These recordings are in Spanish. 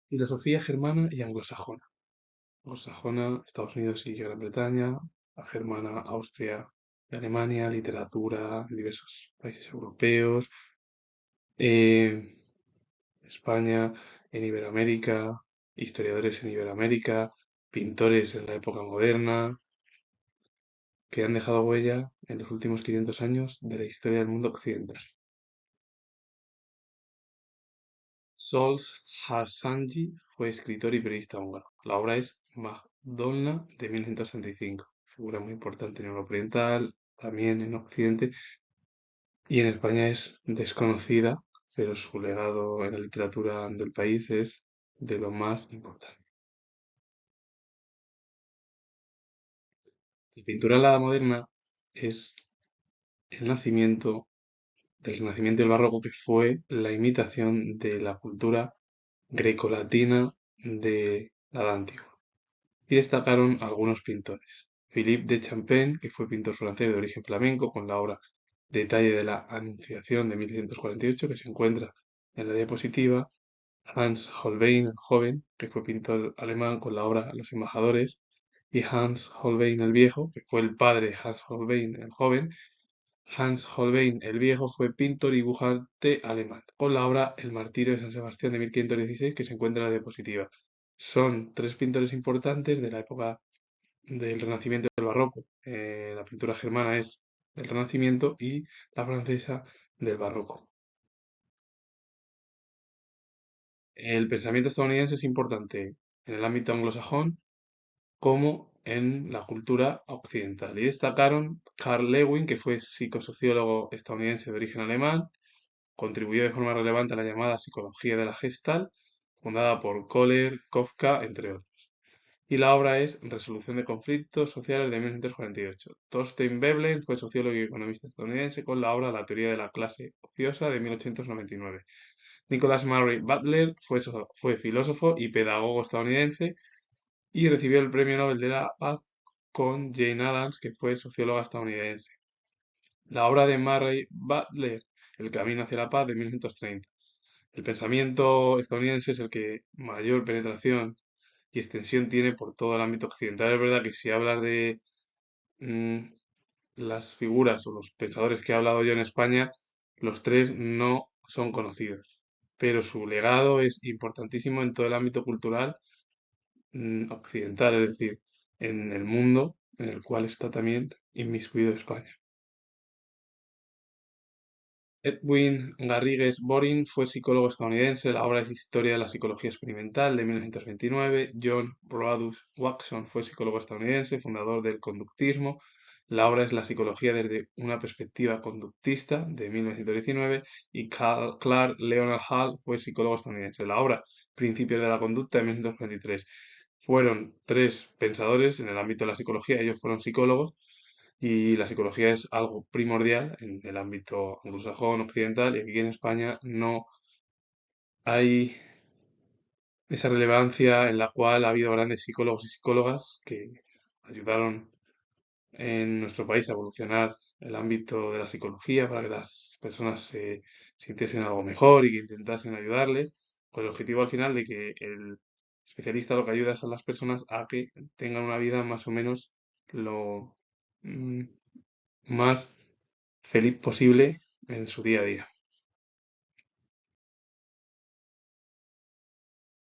Filosofía germana y anglosajona. Anglosajona, Estados Unidos y Gran Bretaña. La germana, Austria y Alemania. Literatura, diversos países europeos. eh, España en Iberoamérica. Historiadores en Iberoamérica. Pintores en la época moderna que han dejado huella en los últimos 500 años de la historia del mundo occidental. Sols Harsanyi fue escritor y periodista húngaro. La obra es Magdolna de 1935. Figura muy importante en Europa Oriental, también en Occidente, y en España es desconocida, pero su legado en la literatura del país es de lo más importante. La pintura en la Edad Moderna es el nacimiento del Renacimiento y el Barroco, que fue la imitación de la cultura grecolatina de la Edad Antigua. Y destacaron algunos pintores. Philippe de Champaigne, que fue pintor francés de origen flamenco, con la obra Detalle de la Anunciación de 1648, que se encuentra en la diapositiva. Hans Holbein el joven, que fue pintor alemán, con la obra Los Embajadores. Y Hans Holbein el viejo, que fue el padre de Hans Holbein el joven. Hans Holbein el viejo fue pintor y dibujante alemán, con la obra El martirio de San Sebastián de 1516, que se encuentra en la diapositiva. Son tres pintores importantes de la época del Renacimiento y del Barroco. La pintura germana es del Renacimiento y la francesa del Barroco. El pensamiento estadounidense es importante en el ámbito anglosajón como en la cultura occidental. Y destacaron Carl Lewin, que fue psicosociólogo estadounidense de origen alemán, contribuyó de forma relevante a la llamada psicología de la Gestalt, fundada por Kohler, Kafka, entre otros. Y la obra es Resolución de conflictos sociales de 1948. Thorstein Veblen fue sociólogo y economista estadounidense con la obra La teoría de la clase ociosa de 1899. Nicholas Murray Butler fue filósofo y pedagogo estadounidense y recibió el Premio Nobel de la Paz con Jane Addams, que fue socióloga estadounidense. La obra de Murray Butler, El camino hacia la paz, de 1930. El pensamiento estadounidense es el que mayor penetración y extensión tiene por todo el ámbito occidental. Es verdad que si hablas de mm, las figuras o los pensadores que he hablado yo en España, los tres no son conocidos, pero su legado es importantísimo en todo el ámbito cultural occidental, es decir, en el mundo en el cual está también inmiscuido España. Edwin Garrigues Boring fue psicólogo estadounidense. La obra es Historia de la Psicología Experimental de 1929. John Roadus Watson fue psicólogo estadounidense, fundador del conductismo. La obra es La psicología desde una perspectiva conductista de 1919. Y Clark Leonard Hall fue psicólogo estadounidense. La obra Principios de la Conducta de 1923. Fueron tres pensadores en el ámbito de la psicología, ellos fueron psicólogos y la psicología es algo primordial en el ámbito anglosajón occidental y aquí en España no hay esa relevancia en la cual ha habido grandes psicólogos y psicólogas que ayudaron en nuestro país a evolucionar el ámbito de la psicología para que las personas se sintiesen algo mejor y que intentasen ayudarles, con el objetivo al final de que el especialista lo que ayuda es a las personas a que tengan una vida más o menos lo mm, más feliz posible en su día a día.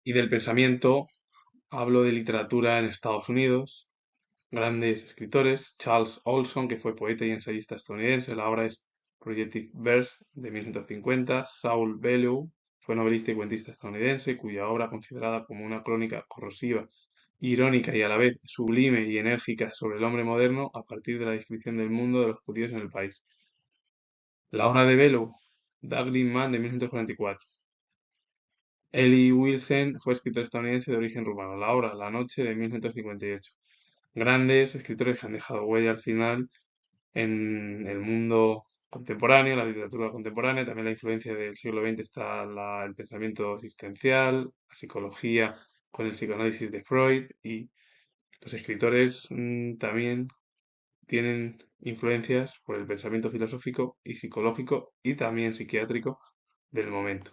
Y del pensamiento hablo de literatura en Estados Unidos, grandes escritores, Charles Olson, que fue poeta y ensayista estadounidense, la obra es Projective Verse de 1950. Saul Bellow fue novelista y cuentista estadounidense, cuya obra, considerada como una crónica corrosiva, irónica y a la vez sublime y enérgica sobre el hombre moderno, a partir de la descripción del mundo de los judíos en el país. La obra de Bellow, Daggling Man de 1944. Eli Wilson fue escritor estadounidense de origen rumano. La obra La noche de 1958. Grandes escritores que han dejado huella al final en el mundo contemporáneo, la literatura contemporánea, también la influencia del siglo XX está el pensamiento existencial, la psicología con el psicoanálisis de Freud y los escritores también tienen influencias por el pensamiento filosófico y psicológico y también psiquiátrico del momento.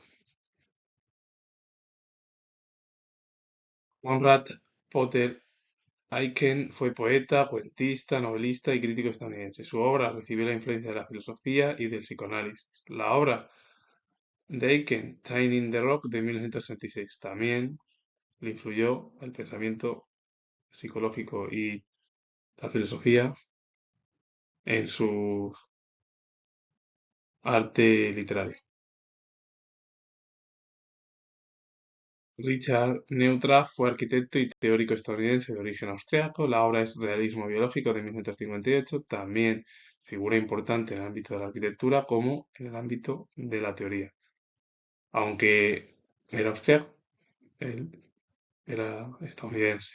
Conrad Potter Aiken fue poeta, cuentista, novelista y crítico estadounidense. Su obra recibió la influencia de la filosofía y del psicoanálisis. La obra de Aiken, Time in the Rock, de 1966, también le influyó el pensamiento psicológico y la filosofía en su arte literario. Richard Neutra fue arquitecto y teórico estadounidense de origen austriaco. La obra es Realismo biológico de 1958, también figura importante en el ámbito de la arquitectura como en el ámbito de la teoría. Aunque era austriaco, él era estadounidense.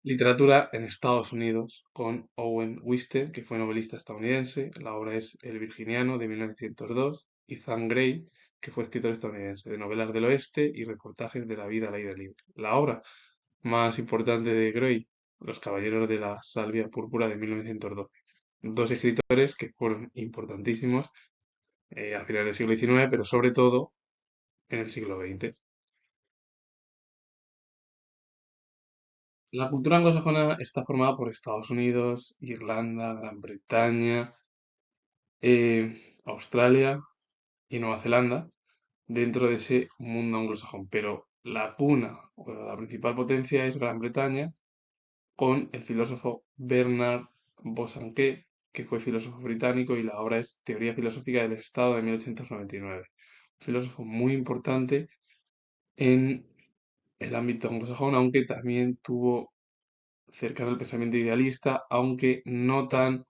Literatura en Estados Unidos con Owen Wister, que fue novelista estadounidense. La obra es El Virginiano de 1902 y Zane Grey, que fue escritor estadounidense, de novelas del oeste y reportajes de la vida al aire libre. La obra más importante de Grey, Los Caballeros de la Salvia Púrpura de 1912. Dos escritores que fueron importantísimos a finales del siglo XIX, pero sobre todo en el siglo XX. La cultura anglosajona está formada por Estados Unidos, Irlanda, Gran Bretaña, Australia y Nueva Zelanda dentro de ese mundo anglosajón. Pero la cuna o la principal potencia es Gran Bretaña con el filósofo Bernard Bosanquet, que fue filósofo británico y la obra es Teoría filosófica del Estado de 1899. Un filósofo muy importante en el ámbito anglosajón, aunque también tuvo cercano al pensamiento idealista, aunque no tan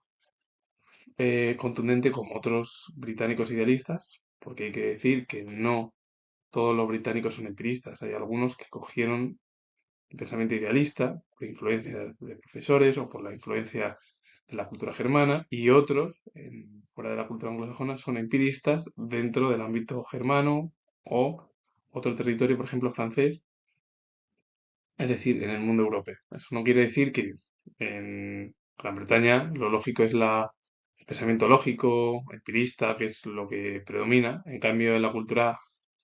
contundente como otros británicos idealistas, porque hay que decir que no todos los británicos son empiristas. Hay algunos que cogieron el pensamiento idealista por influencia de profesores o por la influencia de la cultura germana y otros, fuera de la cultura anglosajona, son empiristas dentro del ámbito germano o otro territorio, por ejemplo, francés, es decir, en el mundo europeo. Eso no quiere decir que en Gran Bretaña lo lógico es el pensamiento lógico, empirista, que es lo que predomina. En cambio, en la cultura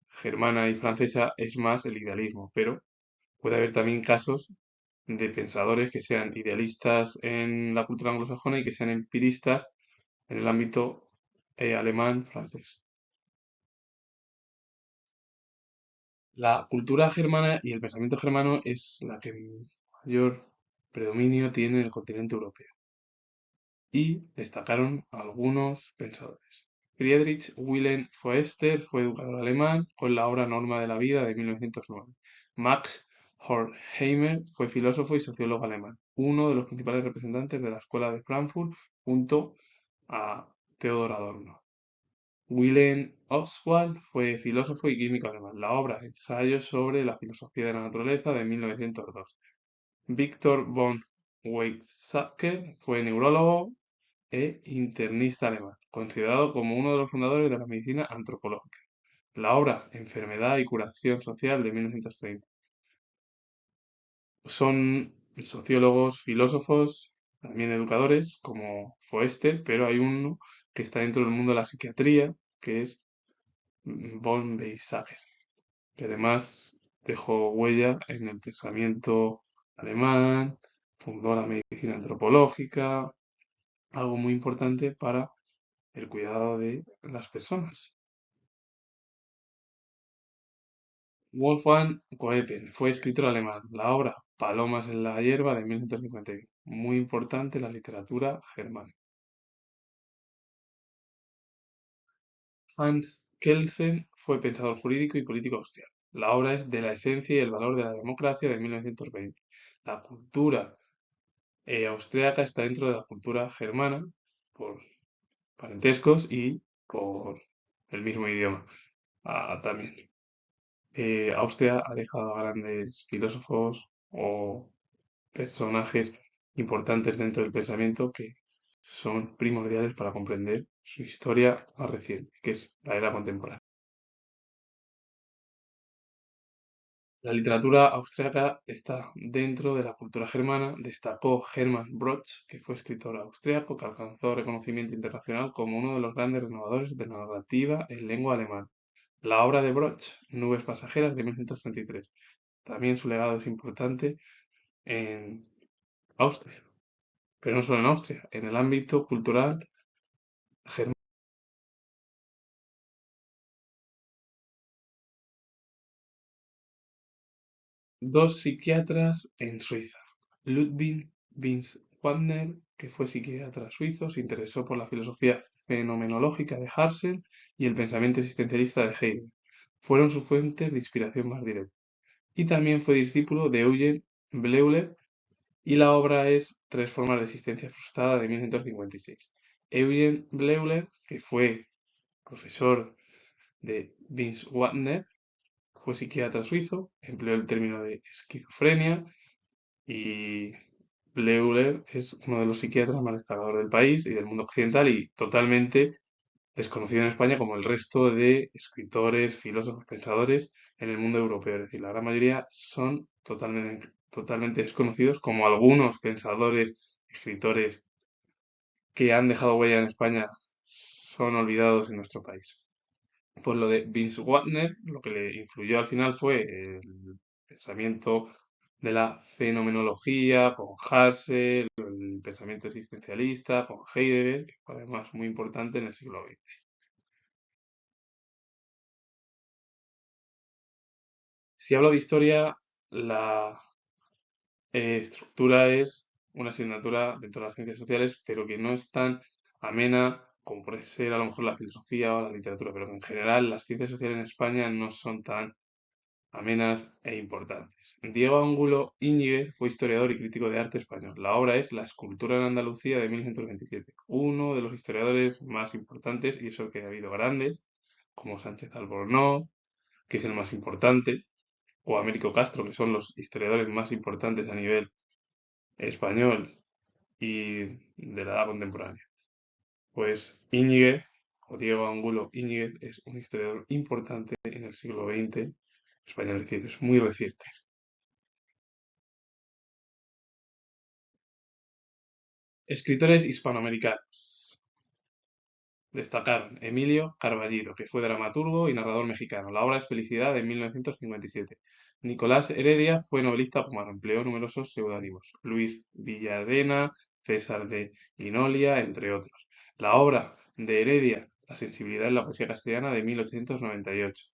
germana y francesa es más el idealismo, pero puede haber también casos de pensadores que sean idealistas en la cultura anglosajona y que sean empiristas en el ámbito alemán, francés. La cultura germana y el pensamiento germano es la que mayor predominio tiene en el continente europeo y destacaron algunos pensadores. Friedrich Wilhelm Foerster fue educador alemán con la obra Norma de la Vida de 1909. Max Horkheimer fue filósofo y sociólogo alemán, uno de los principales representantes de la Escuela de Frankfurt junto a Theodor Adorno. Wilhelm Oswald fue filósofo y químico alemán. La obra Ensayos sobre la filosofía de la naturaleza de 1902. Victor von Weizsäcker fue neurólogo e internista alemán, considerado como uno de los fundadores de la medicina antropológica. La obra Enfermedad y curación social de 1930. Son sociólogos, filósofos, también educadores, como Foester, pero hay uno que está dentro del mundo de la psiquiatría, que es von Weizsäcker, que además dejó huella en el pensamiento alemán, fundó la medicina antropológica, algo muy importante para el cuidado de las personas. Wolfgang Goethe fue escritor alemán. La obra Palomas en la hierba de 1951. Muy importante en la literatura germana. Hans Kelsen fue pensador jurídico y político austriaco. La obra es De la esencia y el valor de la democracia de 1920. La cultura austriaca está dentro de la cultura germana por parentescos y por el mismo idioma también. Austria ha dejado a grandes filósofos o personajes importantes dentro del pensamiento que son primordiales para comprender su historia más reciente, que es la era contemporánea. La literatura austriaca está dentro de la cultura germana. Destacó Hermann Broch, que fue escritor austriaco que alcanzó reconocimiento internacional como uno de los grandes renovadores de la narrativa en lengua alemana. La obra de Broch, Nubes pasajeras, de 1933. También su legado es importante en Austria, pero no solo en Austria, en el ámbito cultural germán. Dos psiquiatras en Suiza. Ludwig Wagner, que fue psiquiatra suizo, se interesó por la filosofía fenomenológica de Husserl y el pensamiento existencialista de Heidegger. Fueron sus fuentes de inspiración más directa. Y también fue discípulo de Eugen Bleuler y la obra es Tres formas de existencia frustrada de 1956. Eugen Bleuler, que fue profesor de Vince Wagner, fue psiquiatra suizo, empleó el término de esquizofrenia y Bleuler es uno de los psiquiatras más destacados del país y del mundo occidental y totalmente desconocido en España como el resto de escritores, filósofos, pensadores en el mundo europeo. Es decir, la gran mayoría son totalmente desconocidos, como algunos pensadores, escritores que han dejado huella en España son olvidados en nuestro país. Pues lo de Vince Wagner, lo que le influyó al final fue el pensamiento de la fenomenología con Husserl, el pensamiento existencialista con Heidegger, que fue además muy importante en el siglo XX. Si hablo de historia, la estructura es una asignatura dentro de las ciencias sociales, pero que no es tan amena como puede ser a lo mejor la filosofía o la literatura, pero que en general las ciencias sociales en España no son tan amenas e importantes. Diego Ángulo Íñiguez fue historiador y crítico de arte español. La obra es La escultura en Andalucía de 1927. Uno de los historiadores más importantes, y eso que ha habido grandes, como Sánchez Albornoz, que es el más importante, o Américo Castro, que son los historiadores más importantes a nivel español y de la edad contemporánea. Pues Íñiguez, o Diego Angulo Íñiguez, es un historiador importante en el siglo XX español, es decir, es muy reciente. Escritores hispanoamericanos. Destacaron Emilio Carballido, que fue dramaturgo y narrador mexicano. La obra es Felicidad de 1957. Nicolás Heredia fue novelista cubano, empleó numerosos seudónimos. Luis Villadena, César de Linolia, entre otros. La obra de Heredia, La sensibilidad en la poesía castellana de 1898.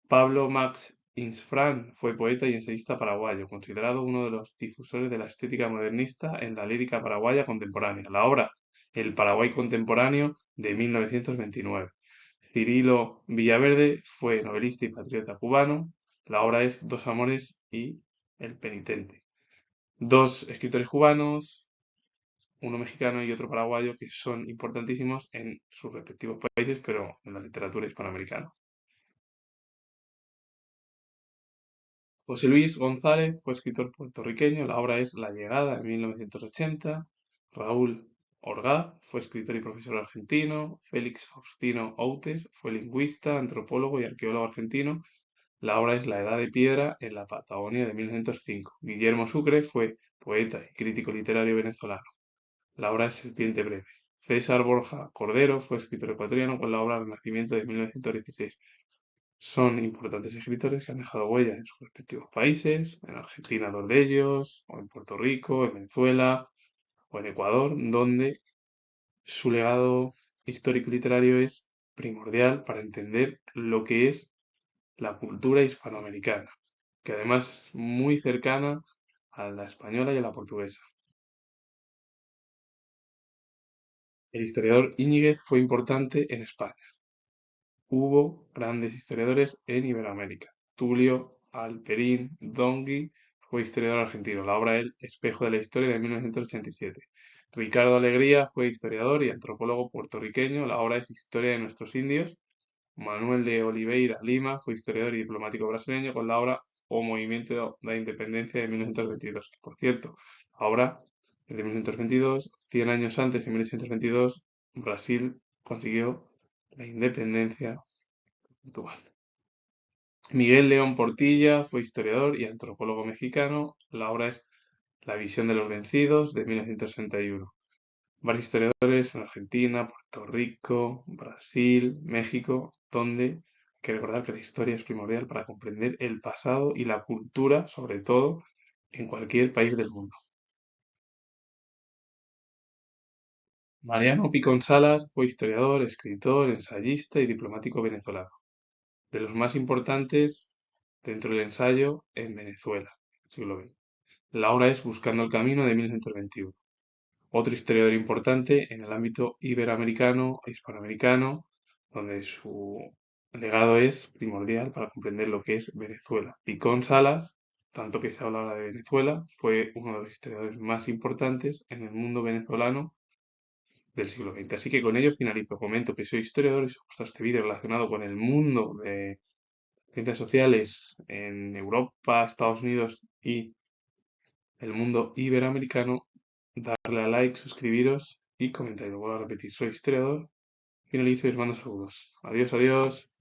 Pablo Max Insfrán fue poeta y ensayista paraguayo, considerado uno de los difusores de la estética modernista en la lírica paraguaya contemporánea. La obra El Paraguay contemporáneo de 1929. Cirilo Villaverde fue novelista y patriota cubano. La obra es Dos amores y El penitente. Dos escritores cubanos, uno mexicano y otro paraguayo, que son importantísimos en sus respectivos países, pero en la literatura hispanoamericana. José Luis González fue escritor puertorriqueño, la obra es La llegada de 1980. Raúl Orgaz fue escritor y profesor argentino. Félix Faustino Outes fue lingüista, antropólogo y arqueólogo argentino. La obra es La edad de piedra en la Patagonia de 1905. Guillermo Sucre fue poeta y crítico literario venezolano. La obra es Serpiente breve. César Borja Cordero fue escritor ecuatoriano con la obra Renacimiento de 1916. Son importantes escritores que han dejado huella en sus respectivos países, en Argentina dos de ellos, o en Puerto Rico, en Venezuela o en Ecuador, donde su legado histórico y literario es primordial para entender lo que es la cultura hispanoamericana, que además es muy cercana a la española y a la portuguesa. El historiador Íñiguez fue importante en España. Hubo grandes historiadores en Iberoamérica. Tulio Alperín Dongui fue historiador argentino. La obra El espejo de la historia de 1987. Ricardo Alegría fue historiador y antropólogo puertorriqueño. La obra es Historia de nuestros indios. Manuel de Oliveira Lima fue historiador y diplomático brasileño con la obra O Movimiento de la Independencia de 1922. Que, por cierto, la obra es de 1922, 100 años antes, en 1822, Brasil consiguió la independencia actual. Miguel León Portilla fue historiador y antropólogo mexicano. La obra es La visión de los vencidos de 1961. Varios historiadores en Argentina, Puerto Rico, Brasil, México, donde que recordar que la historia es primordial para comprender el pasado y la cultura, sobre todo, en cualquier país del mundo. Mariano Picón Salas fue historiador, escritor, ensayista y diplomático venezolano, de los más importantes dentro del ensayo en Venezuela, siglo XX. La obra es Buscando el Camino de 1921. Otro historiador importante en el ámbito iberoamericano e hispanoamericano, donde su legado es primordial para comprender lo que es Venezuela. Picón Salas, tanto que se habla ahora de Venezuela, fue uno de los historiadores más importantes en el mundo venezolano del siglo XX. Así que con ello finalizo. Comento que soy historiador y os he puesto este vídeo relacionado con el mundo de ciencias sociales en Europa, Estados Unidos y el mundo iberoamericano. Darle a like, suscribiros y comentar. Lo vuelvo a repetir, soy historiador. Finalizo y os mando saludos. Adiós, adiós.